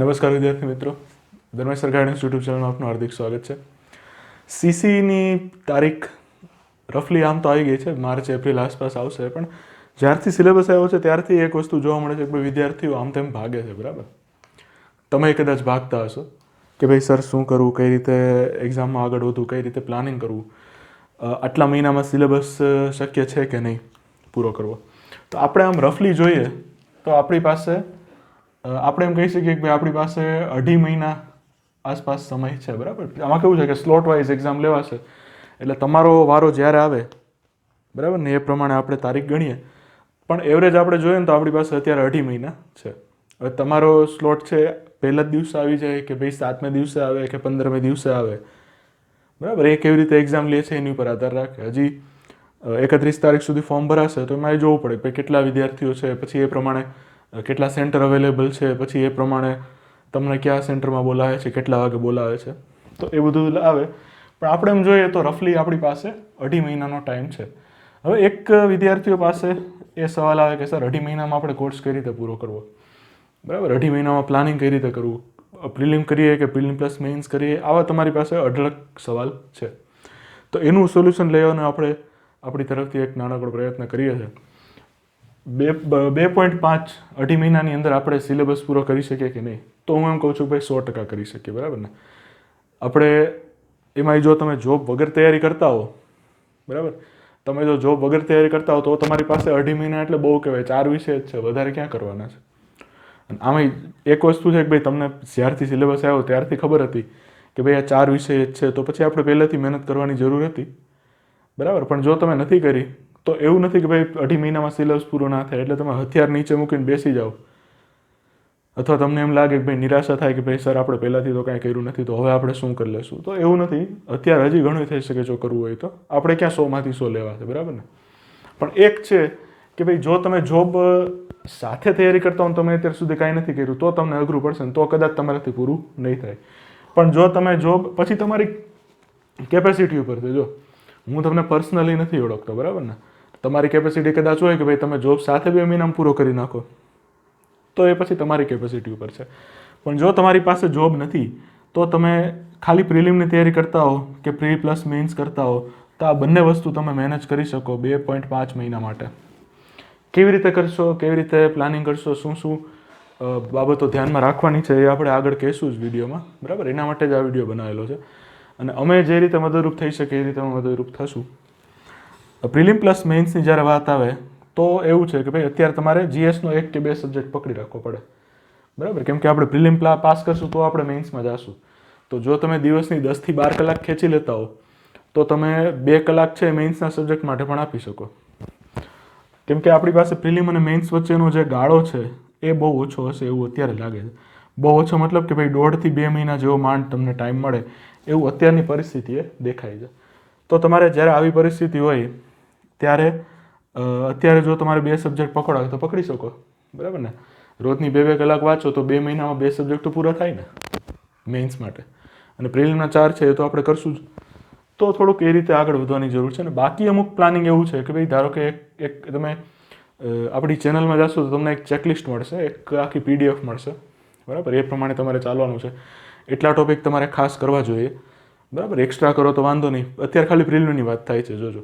નમસ્કાર વિદ્યાર્થી મિત્રો, ધર્મેશ્વર ગાઈડન્સ યુટ્યુબ ચેનલમાં આપનું હાર્દિક સ્વાગત છે. સીસીની તારીખ રફલી આમ તો આવી ગઈ છે, માર્ચ એપ્રિલ આસપાસ આવશે, પણ જ્યારથી સિલેબસ આવ્યો છે ત્યારથી એક વસ્તુ જોવા મળે છે કે વિદ્યાર્થીઓ આમ તેમ ભાગે છે. બરાબર, તમે કદાચ ભાગતા હશો કે ભાઈ સર શું કરવું, કઈ રીતે એક્ઝામમાં આગળ વધવું, કઈ રીતે પ્લાનિંગ કરવું, આટલા મહિનામાં સિલેબસ શક્ય છે કે નહીં પૂરો કરવો. તો આપણે આમ રફલી જોઈએ તો આપણી પાસે આપણે એમ કહી શકીએ કે ભાઈ આપણી પાસે 2.5 મહિના આસપાસ સમય છે. બરાબર, આમાં કેવું છે કે સ્લોટ વાઇઝ એક્ઝામ લેવાશે, એટલે તમારો વારો જ્યારે આવે બરાબર ને એ પ્રમાણે આપણે તારીખ ગણીએ, પણ એવરેજ આપણે જોઈએ ને તો આપણી પાસે અત્યારે 2.5 મહિના છે. હવે તમારો સ્લોટ છે પહેલા જ દિવસે આવી જાય કે ભાઈ 7મે દિવસે આવે કે 15મે દિવસે આવે, બરાબર, એ કેવી રીતે એક્ઝામ લે છે એની ઉપર આધાર રાખે. હજી 31 તારીખ સુધી ફોર્મ ભરાશે તો એમાં એ જોવું પડે કે કેટલા વિદ્યાર્થીઓ છે, પછી એ પ્રમાણે કેટલા સેન્ટર અવેલેબલ છે, પછી એ પ્રમાણે તમને કયા સેન્ટરમાં બોલાવે છે, કેટલા વાગે બોલાવે છે, તો એ બધું આવે. પણ આપણે એમ જોઈએ તો રફલી આપણી પાસે 2.5 મહિનાનો ટાઈમ છે. હવે એક વિદ્યાર્થીઓ પાસે એ સવાલ આવે કે સર 2.5 મહિનામાં આપણે કોર્સ કઈ રીતે પૂરો કરવો, બરાબર, 2.5 મહિનામાં પ્લાનિંગ કઈ રીતે કરવું, પ્રિલિમ કરીએ કે પ્રિલિમ પ્લસ મેઇન્સ કરીએ, આવા તમારી પાસે અઢળક સવાલ છે. તો એનું સોલ્યુશન લેવાનો આપણે આપણી તરફથી એક નાનકડો પ્રયત્ન કરીએ છીએ. 2.5 2.5 મહિનાની અંદર આપણે સિલેબસ પૂરો કરી શકીએ કે નહીં, તો હું એમ કહું છું ભાઈ 100% કરી શકીએ. બરાબર ને, આપણે એમાં જો તમે જોબ વગર તૈયારી કરતા હો, બરાબર, તમે જો જોબ વગર તૈયારી કરતા હો તો તમારી પાસે 2.5 મહિના એટલે બહુ કહેવાય, 4 વિષય જ છે, વધારે ક્યાં કરવાના છે. અને આમાં એક વસ્તુ છે કે ભાઈ તમને જ્યારથી સિલેબસ આવ્યો ત્યારથી ખબર હતી કે ભાઈ આ 4 વિષય જ છે, તો પછી આપણે પહેલાંથી મહેનત કરવાની જરૂર હતી. બરાબર, પણ જો તમે નથી કરી તો એવું નથી કે ભાઈ 2.5 મહિનામાં સિલેબસ પૂરો ના થાય એટલે તમે હથિયાર નીચે મૂકીને બેસી જાઓ, અથવા તમને એમ લાગે કે ભાઈ નિરાશા થાય કે ભાઈ સર આપણે પહેલાંથી તો કાંઈ કર્યું નથી તો હવે આપણે શું કરી લેશું. તો એવું નથી, અત્યારે હજી ઘણું થઈ શકે જો કરવું હોય તો. આપણે ક્યાં 100માંથી 100 લેવા છે, બરાબર ને. પણ એક છે કે ભાઈ જો તમે જોબ સાથે તૈયારી કરતા હો, તમે અત્યાર સુધી કાંઈ નથી કર્યું તો તમને અઘરું પડશે ને તો કદાચ તમારાથી પૂરું નહીં થાય. પણ જો તમે જોબ પછી તમારી કેપેસિટી ઉપર છે, જો હું તમને પર્સનલી નથી ઓળખતો, બરાબર ને, તમારી કેપેસિટી કદાચ હોય કે ભાઈ તમે જોબ સાથે 2 મહિનામાં પૂરો કરી નાખો, તો એ પછી તમારી કેપેસિટી ઉપર છે. પણ જો તમારી પાસે જોબ નથી તો તમે ખાલી પ્રિલિમની તૈયારી કરતા હો કે પ્રી પ્લસ મેઇન્સ કરતા હો, તો આ બંને વસ્તુ તમે મેનેજ કરી શકો 2.5 મહિના માટે. કેવી રીતે કરશો, કેવી રીતે પ્લાનિંગ કરશો, શું શું બાબતો ધ્યાનમાં રાખવાની છે એ આપણે આગળ કહીશું જ વિડીયોમાં, બરાબર. એના માટે જ આ વિડીયો બનાવેલો છે અને અમે જે રીતે મદદરૂપ થઈ શકે એ રીતે અમે મદદરૂપ થશું. પ્રિલિમ પ્લસ મેઇન્સની જ્યારે વાત આવે તો એવું છે કે ભાઈ અત્યારે તમારે જીએસનો 1 કે 2 સબ્જેક્ટ પકડી રાખવો પડે, બરાબર, કેમ કે આપણે પ્રિલિમ પાસ કરશું તો આપણે મેઇન્સમાં જશું. તો જો તમે દિવસની 10થી 12 કલાક ખેંચી લેતા હો તો તમે 2 કલાક છે મેઇન્સના સબ્જેક્ટ માટે પણ આપી શકો, કેમ કે આપણી પાસે પ્રિલિમ અને મેઇન્સ વચ્ચેનો જે ગાળો છે એ બહુ ઓછો હશે એવું અત્યારે લાગે છે. બહુ ઓછો મતલબ કે ભાઈ 1.5થી 2 મહિના જેવો માંડ તમને ટાઈમ મળે એવું અત્યારની પરિસ્થિતિએ દેખાય છે. તો તમારે જ્યારે આવી પરિસ્થિતિ હોય ત્યારે અત્યારે જો તમારે 2 સબ્જેક્ટ પકડાવે તો પકડી શકો, બરાબર ને. રોજની 2-2 કલાક વાંચો તો 2 મહિનામાં 2 સબ્જેક્ટ તો પૂરા થાય ને મેઇન્સ માટે, અને પ્રિલિમના 4 છે એ તો આપણે કરશું જ. તો થોડુંક એ રીતે આગળ વધવાની જરૂર છે. અને બાકી અમુક પ્લાનિંગ એવું છે કે ભાઈ ધારો કે એક તમે આપણી ચેનલમાં જશો તો તમને એક ચેકલિસ્ટ મળશે, એક આખી PDF મળશે, બરાબર, એ પ્રમાણે તમારે ચાલવાનું છે. એટલા ટોપિક તમારે ખાસ કરવા જોઈએ, બરાબર. એક્સ્ટ્રા કરો તો વાંધો નહીં, અત્યારે ખાલી પ્રિલિમની વાત થાય છે. જોજો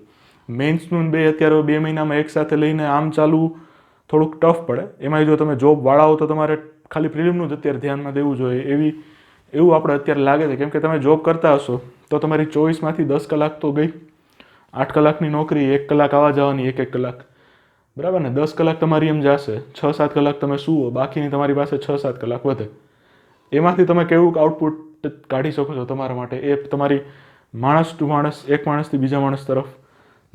મેઇન્સનું અત્યારે 2 મહિનામાં એક સાથે લઈને આમ ચાલવું થોડુંક ટફ પડે. એમાં જો તમે જોબ વાળા હો તો તમારે ખાલી પ્રિલિમનું જ અત્યારે ધ્યાનમાં દેવું જોઈએ એવું આપણે અત્યારે લાગે છે. કેમ કે તમે જોબ કરતા હશો તો તમારી 24માંથી 10 કલાક તો ગઈ, 8 કલાકની નોકરી, 1 કલાક આવવા જવાની, 1 કલાક, બરાબર ને, 10 કલાક તમારી એમ જશે, 6-7 કલાક તમે સુવો, બાકીની તમારી પાસે 6-7 કલાક વધે. એમાંથી તમે કેવું આઉટપુટ કાઢી શકો છો તમારા માટે, એ તમારી માણસ ટુ માણસ, એક માણસથી બીજા માણસ તરફ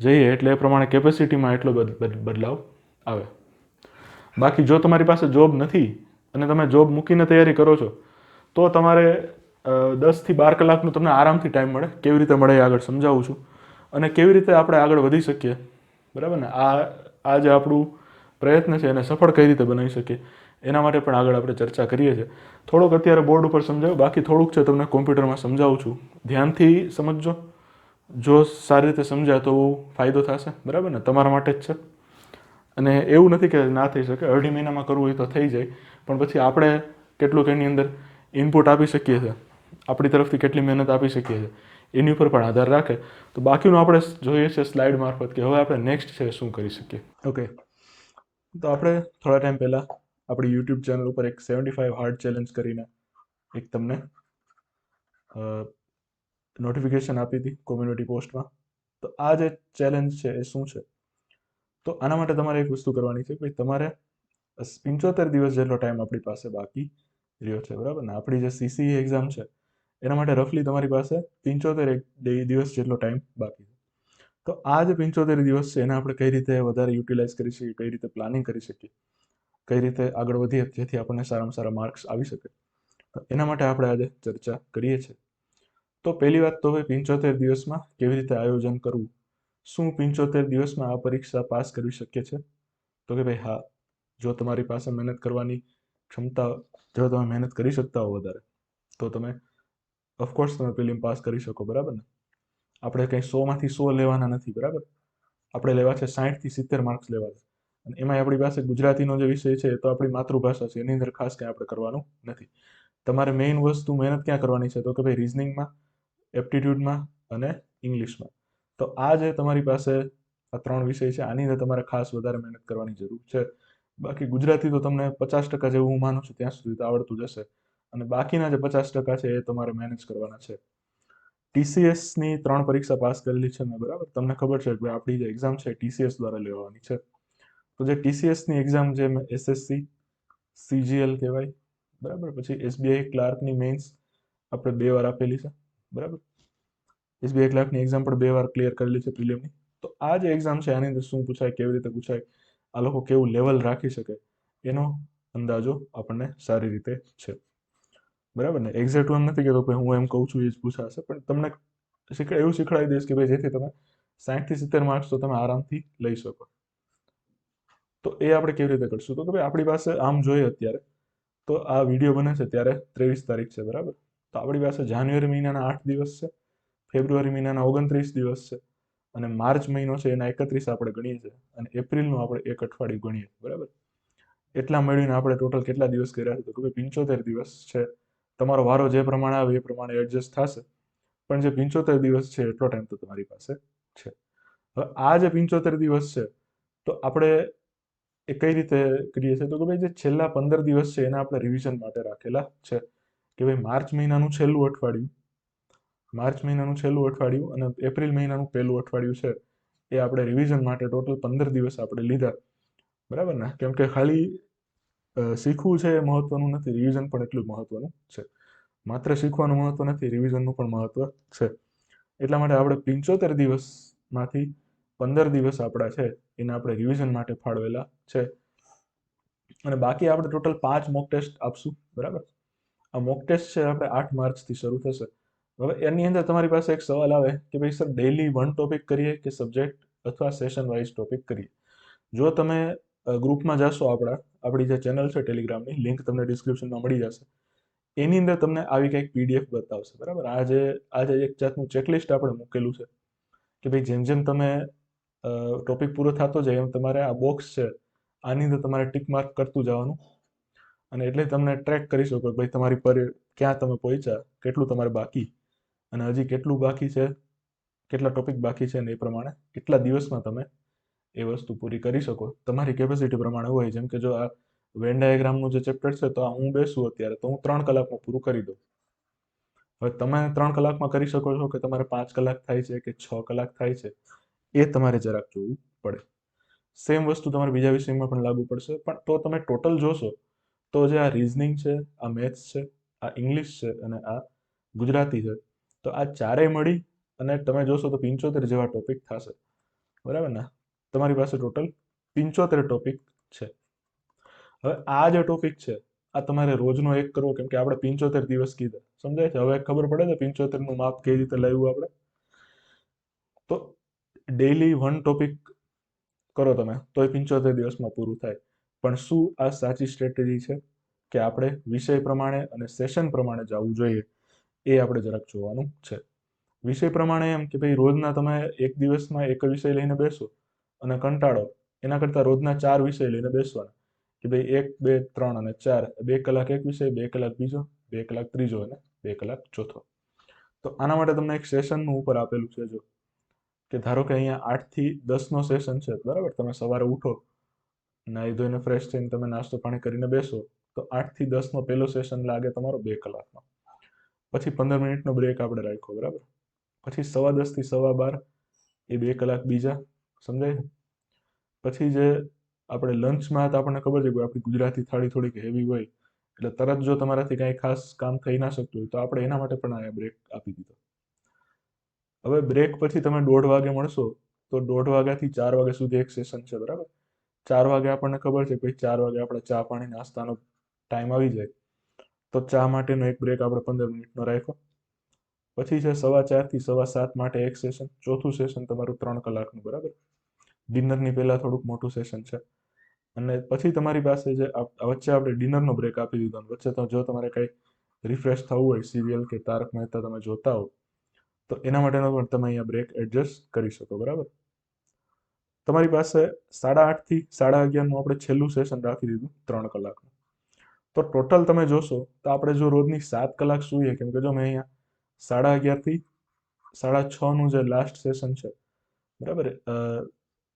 જઈએ એટલે એ પ્રમાણે કેપેસિટીમાં એટલો બદલાવ આવે. બાકી જો તમારી પાસે જોબ નથી અને તમે જોબ મૂકીને તૈયારી કરો છો તો તમારે 10થી 12 કલાકનું તમને આરામથી ટાઈમ મળે. કેવી રીતે મળે એ આગળ સમજાવું છું, અને કેવી રીતે આપણે આગળ વધી શકીએ, બરાબર ને. આ જે આપણું પ્રયત્ન છે એને સફળ કઈ રીતે બનાવી શકીએ એના માટે પણ આગળ આપણે ચર્ચા કરીએ છીએ. થોડુંક અત્યારે બોર્ડ ઉપર સમજાવ્યું, બાકી થોડુંક છે તમને કોમ્પ્યુટરમાં સમજાવું છું. ધ્યાનથી સમજજો, જો સારી રીતે સમજાય તો ફાયદો થશે, બરાબર ને, તમારા માટે જ છે. અને એવું નથી કે ના થઈ શકે, 2.5 મહિનામાં કરવું હોય તો થઈ જાય, પણ પછી આપણે કેટલુંક એની અંદર ઇનપુટ આપી શકીએ છીએ, આપણી તરફથી કેટલી મહેનત આપી શકીએ છીએ એની ઉપર પણ આધાર રાખે. તો બાકીનું આપણે જોઈએ છે સ્લાઇડ મારફત કે હવે આપણે નેક્સ્ટ છે શું કરી શકીએ. ઓકે, તો આપણે થોડા ટાઈમ પહેલાં આપણી યુટ્યુબ ચેનલ ઉપર એક 75 હાર્ડ ચેલેન્જ કરીને એક તમને નોટિફિકેશન આપી હતી કોમ્યુનિટી પોસ્ટમાં. તો આ જે ચેલેન્જ છે એ શું છે? તો આના માટે તમારે એક વસ્તુ કરવાની છે કે તમારે 75 દિવસ જેટલો ટાઈમ આપણી પાસે બાકી રહ્યો છે, બરાબર ને? આપણી જે CCE એક્ઝામ છે એના માટે રફલી તમારી પાસે 75 દિવસ જેટલો ટાઈમ બાકી છે. તો આ જે 75 દિવસ છે એને આપણે કઈ રીતે વધારે યુટિલાઇઝ કરી શકીએ, કઈ રીતે પ્લાનિંગ કરી શકીએ, કઈ રીતે આગળ વધીએ જેથી આપણને સારામાં સારા માર્ક્સ આવી શકે, તો એના માટે આપણે આજે ચર્ચા કરીએ છીએ. તો પહેલી વાત તો હવે 75 દિવસમાં કેવી રીતે આયોજન કરવું. શું 75 દિવસમાં આ પરીક્ષા પાસ કરવી શક્ય છે? તો કે ભાઈ હા, જો તમારી પાસે મહેનત કરવાની ક્ષમતા, જો તમે મહેનત કરી શકતા હો વધારે, તો તમે ઓફકોર્સ તમે પ્રિલિમ પાસ કરી શકો, બરાબર ને? આપણે કંઈ 100માંથી 100 લેવાના નથી, બરાબર? આપણે લેવા છે 60 થી 70 માર્ક્સ લેવા છે. અને એમાં આપણી પાસે ગુજરાતીનો જે વિષય છે એ તો આપણી માતૃભાષા છે, એની અંદર ખાસ કંઈ આપણે કરવાનું નથી. તમારે મેઇન વસ્તુ મહેનત ક્યાં કરવાની છે? તો કે ભાઈ રિઝનિંગમાં, એપ્ટિટ્યૂડમાં અને ઇંગ્લિશમાં. તો આ જે તમારી પાસે આ 3 વિષય છે આની અંદર તમારે ખાસ વધારે મહેનત કરવાની જરૂર છે. બાકી ગુજરાતી તો તમને 50% જેવું હું માનું છું ત્યાં સુધી તો આવડતું જશે, અને બાકીના જે 50% છે એ તમારે મેનેજ કરવાના છે. TCSની 3 પરીક્ષા પાસ કરેલી છે મેં, બરાબર? તમને ખબર છે કે આપણી જે એક્ઝામ છે TCS દ્વારા લેવાની છે. તો જે TCSની એક્ઝામ જે SSC CGL કહેવાય, બરાબર? પછી SBI ક્લાર્કની મેઇન્સ આપણે 2 વાર આપેલી છે, બરાબર? SBI ક્લાર્કની એક્ઝામ પણ 2 વાર ક્લિયર કરેલી છે પ્રિલિમની. તો આ જે એક્ઝામ છે આની અંદર શું પૂછાય, કેવી રીતે પૂછાય, આ લોકો કેવું લેવલ રાખી શકે એનો અંદાજો આપણને સારી રીતે છે, બરાબર ને? એક્ઝેક્ટ એમ નથી કહેતો કે હું એમ કહું છું એ જ પૂછાશે, પણ તમને એવું શીખવાડી દઈશ કે ભાઈ જેથી તમે 60 થી 70 માર્ક્સ તો તમે આરામથી લઈ શકો. તો એ આપણે કેવી રીતે કરશું? તો કે ભાઈ આપણી પાસે આમ જોઈએ અત્યારે તો આ વિડીયો બને છે ત્યારે 23 તારીખ છે, બરાબર? તો આપણી પાસે જાન્યુઆરી મહિનાના 8 દિવસ છે, ફેબ્રુઆરી મહિનાના 29 દિવસ છે, અને માર્ચ મહિનો છે એના 31 આપણે ગણીએ છીએ, અને એપ્રિલનું આપણે 1 અઠવાડિયું ગણીએ, બરાબર? એટલા મળીને આપણે ટોટલ કેટલા દિવસ કર્યા છે? તો કે 75 દિવસ છે. તમારો વારો જે પ્રમાણે આવે એ પ્રમાણે એડજસ્ટ થશે, પણ જે 75 દિવસ છે એટલો ટાઈમ તો તમારી પાસે છે. હવે આ જે 75 દિવસ છે તો આપણે એ કઈ રીતે કરીએ છીએ? તો કે ભાઈ જે છેલ્લા 15 દિવસ છે એને આપણે રિવિઝન માટે રાખેલા છે કે ભાઈ માર્ચ મહિનાનું છેલ્લું અઠવાડિયું અને એપ્રિલ મહિનાનું પહેલું અઠવાડિયું છે એ આપણે રિવિઝન માટે ટોટલ 15 દિવસ આપણે લીધા, બરાબર ને? કેમ કે ખાલી શીખવું છે એ મહત્વનું નથી, રિવિઝન પણ એટલું મહત્વનું છે. માત્ર શીખવાનું મહત્વ નથી, રિવિઝનનું પણ મહત્વ છે. એટલા માટે આપણે 75 દિવસમાંથી 15 દિવસ આપણા છે એને આપણે રિવિઝન માટે ફાળવેલા છે, અને બાકી આપણે ટોટલ 5 મોક ટેસ્ટ આપશું, બરાબર? આ મોક ટેસ્ટ છે આપણે 8 માર્ચથી શરૂ થશે. હવે એની અંદર તમારી પાસે એક સવાલ આવે કે ભાઈ સર ડેઈલી 1 ટોપિક કરીએ કે સબ્જેક્ટ અથવા સેશન વાઇઝ ટોપિક કરીએ? જો તમે ગ્રુપમાં જશો આપણી જે ચેનલ છે ટેલિગ્રામની, લિંક તમને ડિસ્ક્રિપ્શનમાં મળી જશે. એની અંદર તમને આવી કંઈક PDF બતાવશે, બરાબર? આજે એક જાતનું ચેકલિસ્ટ આપણે મૂકેલું છે કે ભાઈ જેમ જેમ તમે ટોપિક પૂરો થતો જાય એમ તમારે આ બોક્સ છે આની અંદર તમારે ટીક માર્ક કરતું જવાનું, અને એટલે તમને ટ્રેક કરી શકો કે ભાઈ તમારી પર ક્યાં તમે પહોંચ્યા, કેટલું તમારે બાકી, અને હજી કેટલું બાકી છે, કેટલા ટોપિક બાકી છે, અને એ પ્રમાણે કેટલા દિવસમાં તમે એ વસ્તુ પૂરી કરી શકો. તમારી કેપેસિટી પ્રમાણે હોય. જેમ કે જો આ વેન ડાયાગ્રામનું જે ચેપ્ટર છે તો આ હું બેસું અત્યારે તો હું 3 કલાકમાં પૂરું કરી દઉં. હવે તમે 3 કલાકમાં કરી શકો છો કે તમારે 5 કલાક થાય છે કે 6 કલાક થાય છે, એ તમારે જરાક જોવું પડે. સેમ વસ્તુ તમારે બીજા વિષયમાં પણ લાગુ પડશે, પણ તો તમે ટોટલ જોશો તો જે આ રિઝનિંગ છે, આ મેથ્સ છે, આ ઇંગ્લિશ છે અને આ ગુજરાતી છે, તો આ ચારેય મળી અને તમે જોશો તો 75 જેવા ટોપિક થશે, બરાબર ને? તમારી પાસે ટોટલ 75 ટોપિક છે. હવે આ જે ટોપિક છે આ તમારે રોજનો એક કરવો, કેમ કે આપણે 75 દિવસ કીધા, સમજાય છે? હવે ખબર પડે છે 75 નું માપ કઈ રીતે લાવ્યું આપણે? તો ડેઈલી 1 ટોપિક કરો તમે તો એ 75 દિવસમાં પૂરું થાય. પણ શું આ સાચી સ્ટ્રેટેજી છે કે આપણે વિષય પ્રમાણે અને સેશન પ્રમાણે જવું જોઈએ? એ આપણે જરાક જોવાનું છે. વિષય પ્રમાણે એમ કે ભાઈ રોજના તમે એક દિવસમાં એક વિષય લઈને બેસો અને કંટાળો, એના કરતાં રોજના 4 વિષય લઈને બેસવાના. કે ભાઈ 1, 2, 3 અને 4 2 કલાક એક વિષય, 2 કલાક બીજો, 2 કલાક ત્રીજો અને 2 કલાક ચોથો. તો આના માટે તમને એક સેશનનું ઉપર આપેલું છે. જો કે ધારો કે અહીંયા 8 થી 10નો સેશન છે, બરાબર. તમે સવારે ઉઠો, નાહી ધોઈને ફ્રેશ થઈને તમે નાસ્તો પાણી કરીને બેસો, તો 8 થી 10નો પહેલો સેશન લાગે તમારો 2 કલાકનો. પછી 15 મિનિટનો બ્રેક આપણે રાખ્યો, બરાબર. પછી 10:15 થી 12:15 એ 2 કલાક બીજા, સમજાય છે. પછી જે આપણે લંચમાં તો આપણને ખબર છે કે આપણી ગુજરાતી થાળી થોડીક હેવી હોય, એટલે તરત જો તમારાથી કાંઈ ખાસ કામ થઈ ના શકતું હોય તો આપણે એના માટે પણ આ બ્રેક આપી દીધો. હવે બ્રેક પછી તમે 1:30 વાગે મળશો, તો 1:30 વાગ્યાથી 4 વાગ્યા સુધી એક સેશન છે, બરાબર. 4 વાગે આપણને ખબર છે કે ભાઈ 4 વાગે આપણે ચા પાણી નાસ્તાનો ટાઈમ આવી જાય, તો ચા માટેનો એક બ્રેક આપણે 15 મિનિટનો રાખ્યો. પછી છે 4:15 થી 7:15 માટે એક સેશન, ચોથું સેશન તમારું 3 કલાકનું, બરાબર. ડિનરની પહેલા થોડુંક મોટું સેશન છે. અને પછી તમારી પાસે જે વચ્ચે આપણે ડિનરનો બ્રેક આપી દીધો, વચ્ચે તો જો તમારે કંઈ રિફ્રેશ થવું હોય, સિરિયલ કે તારક મહેતા તમે જોતા હો, તો એના માટેનો પણ તમે અહીંયા બ્રેક એડજસ્ટ કરી શકો, બરાબર. તમારી પાસે 8:30 થી 11:30નું આપણે છેલ્લું સેશન રાખી દીધું 3 કલાકનું. તો ટોટલ તમે જોશો તો આપણે જો રોજની 7 કલાક સૂઈએ, કેમ કે જો મેં અહીંયા 11:30 થી 6:30નું જે લાસ્ટ સેશન છે, બરાબર.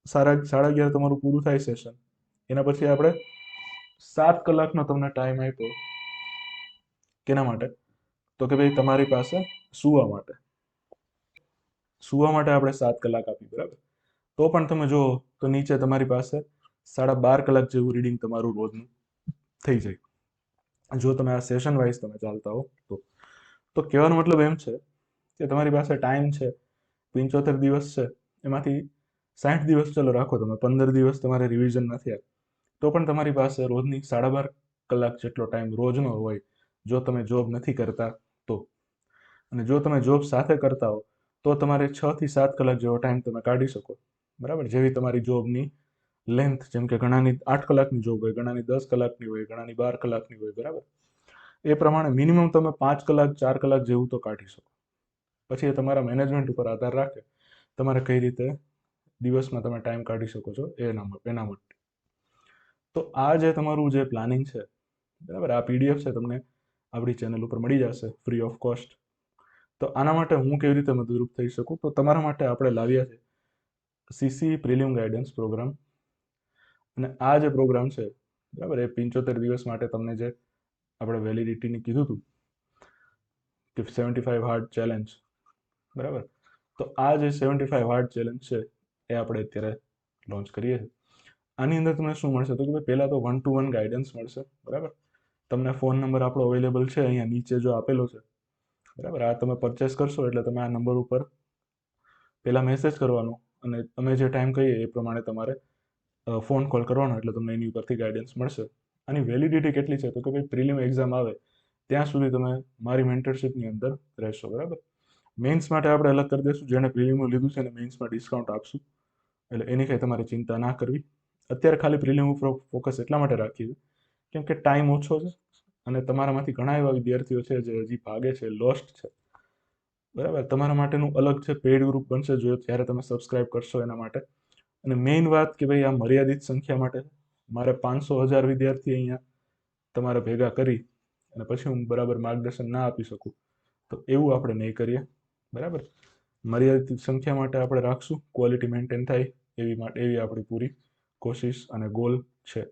11:30 તમારું પૂરું થાય સેશન, એના પછી આપણે 7 કલાકનો તમને ટાઈમ આપ્યો. કેના માટે? તો કે ભાઈ તમારી પાસે સૂવા માટે આપણે 7 કલાક આપી, બરાબર. તો પણ તમે જુઓ તો નીચે તમારી પાસે 12.5 કલાક જેવું રીડિંગ તમારું રોજનું થઈ જાય, જો તમે આ સેશન વાઇઝ તમે ચાલતા હો તો કહેવાનો મતલબ એમ છે કે તમારી પાસે ટાઈમ છે, 75 દિવસ છે, એમાંથી 60 દિવસ ચલો રાખો તમે, 15 દિવસ તમારે રિવિઝન નથી, તો પણ તમારી પાસે રોજની 12.5 કલાક જેટલો ટાઈમ રોજનો હોય, જો તમે જોબ નથી કરતા તો. અને જો તમે જોબ સાથે કરતા હો તો તમારે 6 થી 7 કલાક જેવો ટાઈમ તમે કાઢી શકો, બરાબર. જેવી તમારી જોબની લેન્થ, જેમ કે ઘણાની 8 કલાકની જોબ હોય, ઘણાની 10 કલાકની હોય, ઘણાની 12 કલાકની હોય, બરાબર. એ પ્રમાણે મિનિમમ તમે 5 કલાક 4 કલાક જેવું તો કાઢી શકો. પછી એ તમારા મેનેજમેન્ટ ઉપર આધાર રાખે, તમારે કઈ રીતે દિવસમાં તમે ટાઈમ કાઢી શકો છો એના માટે. તો આ જે તમારું જે પ્લાનિંગ છે, બરાબર, આ પીડીએફ છે, તમને આપણી ચેનલ ઉપર મળી જશે ફ્રી ઓફ કોસ્ટ. તો આના માટે હું કેવી રીતે મદદરૂપ થઈ શકું, તો તમારા માટે આપણે લાવ્યા છે સીસી પ્રિલિમ ગાઈડન્સ પ્રોગ્રામ. અને આ જે પ્રોગ્રામ છે, બરાબર, એ 75 દિવસ માટે તમને જે આપણે વેલિડિટીની કીધું હતું કે 75 હાર્ડ ચેલેન્જ, બરાબર. તો આ જે 75 હાર્ડ ચેલેન્જ છે એ આપણે અત્યારે લોન્ચ કરીએ છીએ. આની અંદર તમને શું મળશે, તો કે ભાઈ પહેલાં તો 1-to-1 ગાઈડન્સ મળશે, બરાબર. તમને ફોન નંબર આપણો અવેલેબલ છે અહીંયા નીચે જો આપેલો છે, બરાબર. આ તમે પરચેસ કરશો એટલે તમે આ નંબર ઉપર પહેલાં મેસેજ કરવાનો, અને તમે જે ટાઈમ કહીએ એ પ્રમાણે તમારે ફોન કોલ કરવાનો, એટલે તમને એની ઉપરથી ગાઈડન્સ મળશે. આની વેલિડિટી કેટલી છે, તો કે ભાઈ પ્રિલિમ એક્ઝામ આવે ત્યાં સુધી તમે મારી મેન્ટરશિપની અંદર રહેશો, બરાબર. મેઇન્સ માટે આપણે અલગ કરી દઈશું, જેણે પ્રિલિમનું લીધું છે અને મેઇન્સમાં ડિસ્કાઉન્ટ આપશું, એટલે એની કંઈ તમારે ચિંતા ના કરવી. અત્યારે ખાલી પ્રિલિમ ઉપર ફોકસ એટલા માટે રાખીએ કેમ કે ટાઈમ ઓછો છે, અને તમારામાંથી ઘણા એવા વિદ્યાર્થીઓ છે જે હજી ભાગે છે, લોસ્ટ છે, બરાબર. તમારા માટેનું અલગ છે પેઇડ ગ્રુપ બનશે, જો ત્યારે તમે સબસ્ક્રાઇબ કરશો એના માટે. અને મેઇન વાત કે ભાઈ આ મર્યાદિત સંખ્યા માટે, મારે 500,000 વિદ્યાર્થી અહીંયા તમારે ભેગા કરી અને પછી હું બરાબર માર્ગદર્શન ના આપી શકું, તો એવું આપણે નહીં કરીએ, બરાબર. મર્યાદિત સંખ્યા માટે આપણે રાખશું, ક્વોલિટી મેન્ટેન થાય એવી આપણી પૂરી કોશિશ અને ગોલ છે.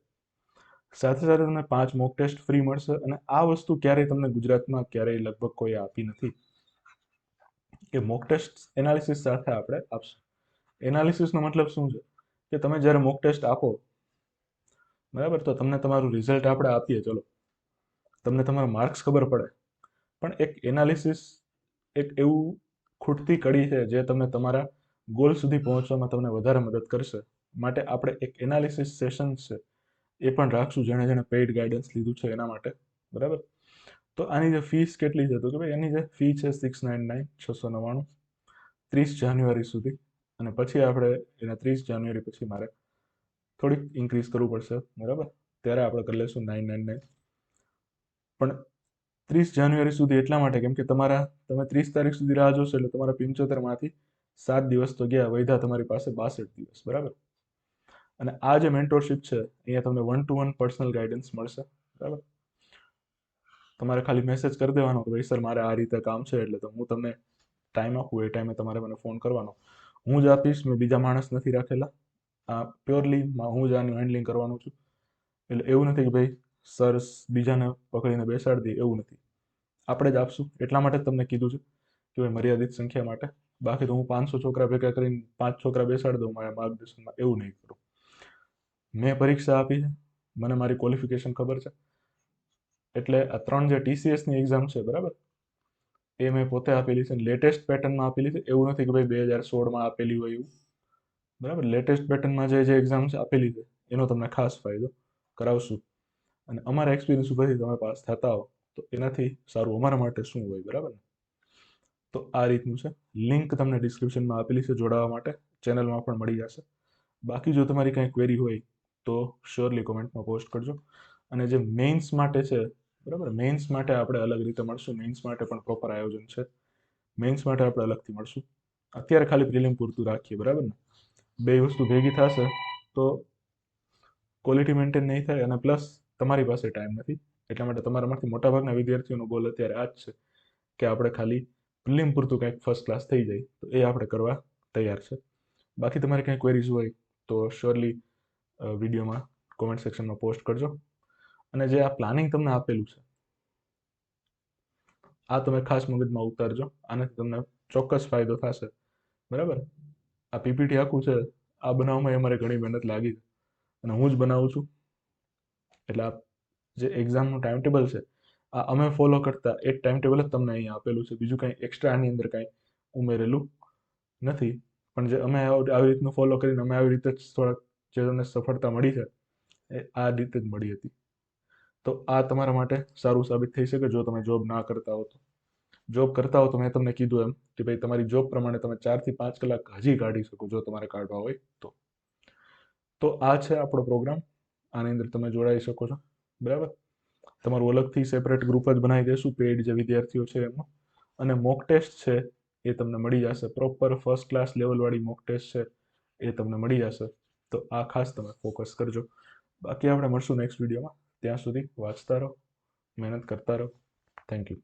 સાથે સાથે તમને 5 મોક ટેસ્ટ ફ્રી મળશે, અને આ વસ્તુ ક્યારેય તમને ગુજરાતમાં ક્યારેય લગભગ કોઈ આપી નથી કે મોક ટેસ્ટ એનાલિસિસ સાથે આપણે આપશું. એનાલિસિસનો મતલબ શું છે કે તમે જ્યારે મોક ટેસ્ટ આપો, બરાબર, તો તમને તમારું રિઝલ્ટ આપણે આપીએ, ચલો તમને તમારા માર્ક્સ ખબર પડે, પણ એક એનાલિસિસ એક એવું ખૂટતી કડી છે જે તમને તમારા ગોલ સુધી પહોંચવામાં તમને વધારે મદદ કરશે. માટે આપણે એક એનાલિસિસ સેશન છે એ પણ રાખશું, જેણે પેઇડ ગાઈડન્સ લીધું છે એના માટે, બરાબર. તો આની જે ફીસ કેટલી છે, તો કે ભાઈ એની જે ફી છે 699, 699, 30 જાન્યુઆરી સુધી. અને પછી આપણે એના 30 જાન્યુઆરી પછી મારે થોડીક ઇન્ક્રીઝ કરવું પડશે, બરાબર. ત્યારે આપણે કરી લઈશું 999. પણ 30 જાન્યુઆરી સુધી એટલા માટે કેમ કે તમે 30 તારીખ સુધી રાહ જોશો એટલે તમારા 75માંથી 7 દિવસ તો ગયા, વધ્યા તમારી પાસે 62 દિવસ, બરાબર. અને આ જે મેન્ટોરશિપ છે અહીંયા તમને 1-to-1 પર્સનલ ગાઈડન્સ મળશે, બરાબર. તમારે ખાલી મેસેજ કરી દેવાનો કે ભાઈ સર મારે આ રીતે કામ છે, એટલે તો હું તમને ટાઈમ આપું એ ટાઈમે તમારે મને ફોન કરવાનો. હું જ આપીશ, મેં બીજા માણસ નથી રાખેલા. આ પ્યોરલી હું જ આનું હેન્ડલિંગ કરવાનું છું. એટલે એવું નથી કે ભાઈ સર બીજાને પકડીને બેસાડી દે, એવું નથી. આપણે જ આપશું. એટલા માટે જ તમને કીધું છે કે ભાઈ મર્યાદિત સંખ્યા માટે. બાકી તો હું 500 છોકરા ભેગા કરીને 5 છોકરા બેસાડી દઉં મારા માર્ગદર્શનમાં, એવું નહીં કરું. મેં પરીક્ષા આપી છે, મને મારી ક્વોલિફિકેશન ખબર છે. એટલે આ 3 જે TCSની એક્ઝામ છે, બરાબર, એ મેં પોતે આપેલી છે. લેટેસ્ટ પેટર્નમાં આપેલી છે. એવું નથી કે ભાઈ 2016માં આપેલી હોય એવું, બરાબર. લેટેસ્ટ પેટર્નમાં જે એક્ઝામ છે આપેલી છે એનો તમને ખાસ ફાયદો કરાવશું. અને અમારા એક્સપિરિયન્સ ઉપરથી તમે પાસ થતા હો તો એનાથી સારું અમારા માટે શું હોય, બરાબર ને. તો આ રીતનું છે. લિંક તમને ડિસ્ક્રિપ્શનમાં આપેલી છે જોડાવા માટે. ચેનલમાં પણ મળી જશે. બાકી જો તમારી કંઈ ક્વેરી હોય તો શ્યોરલી કોમેન્ટમાં પોસ્ટ કરજો. અને જે મેઇન્સ માટે છે, બરાબર, મેઇન્સ માટે આપણે અલગ રીતે મળશું. મેઇન્સ માટે પણ પ્રોપર આયોજન છે. મેઇન્સ માટે આપણે અલગથી મળશું. અત્યારે ખાલી પ્રિલિમ પૂરતું રાખીએ, બરાબર ને. બે વસ્તુ ભેગી થશે તો ક્વોલિટી મેન્ટેન નહીં થાય, અને પ્લસ તમારી પાસે ટાઈમ નથી. એટલા માટે તમારામાંથી મોટાભાગના વિદ્યાર્થીઓનો ગોલ અત્યારે આ જ છે કે આપણે ખાલી પ્રિલિમ પૂરતું કંઈક ફર્સ્ટ ક્લાસ થઈ જાય, તો એ આપણે કરવા તૈયાર છે. બાકી તમારે કંઈ ક્વેરીઝ હોય તો શ્યોરલી વિડીયોમાં કોમેન્ટ સેક્શનમાં પોસ્ટ કરજો. અને જે આ પ્લાનિંગ તમને આપેલું છે આ તમે ખાસ મગજમાં ઉતારજો. આનાથી તમને ચોક્કસ ફાયદો થશે, બરાબર. આ પીપીટી આખું છે, આ બનાવવામાં અમારે ઘણી મહેનત લાગી છે અને હું જ બનાવું છું. એટલે આ જે એક્ઝામનું ટાઈમ ટેબલ છે આ અમે ફોલો કરતા એ ટાઈમ ટેબલ જ તમને અહીંયા આપેલું છે. બીજું કંઈ એક્સ્ટ્રા આની અંદર કંઈ ઉમેરેલું નથી. પણ જે અમે આવી રીતનું ફોલો કરીને અમે આવી રીતે જ થોડાક જે તમને સફળતા મળી છે એ આ રીતે જ મળી હતી. તો આ તમારા માટે સારું સાબિત થઈ શકે જો તમે જોબ ના કરતા હો તો. જોબ કરતા હો તો મેં તમને કીધું એમ કે ભાઈ તમારી જોબ પ્રમાણે તમે 4 થી 5 કલાક હજી કાઢી શકો જો તમારે કાઢવા હોય તો. તો આ છે આપણો પ્રોગ્રામ. આની અંદર તમે જોડાઈ શકો છો, બરાબર. તમારું અલગથી સેપરેટ ગ્રુપ જ બનાવી દેશું પેઇડ જે વિદ્યાર્થીઓ છે એમનું. અને મોક ટેસ્ટ છે એ તમને મળી જશે. પ્રોપર ફર્સ્ટ ક્લાસ લેવલવાળી મોક ટેસ્ટ છે એ તમને મળી જશે. તો આ ખાસ તમે ફોકસ કરજો. બાકી આપણે મળશું નેક્સ્ટ વિડીયોમાં. ત્યાં સુધી વાંચતા રહો, મહેનત કરતા રહો. Thank you.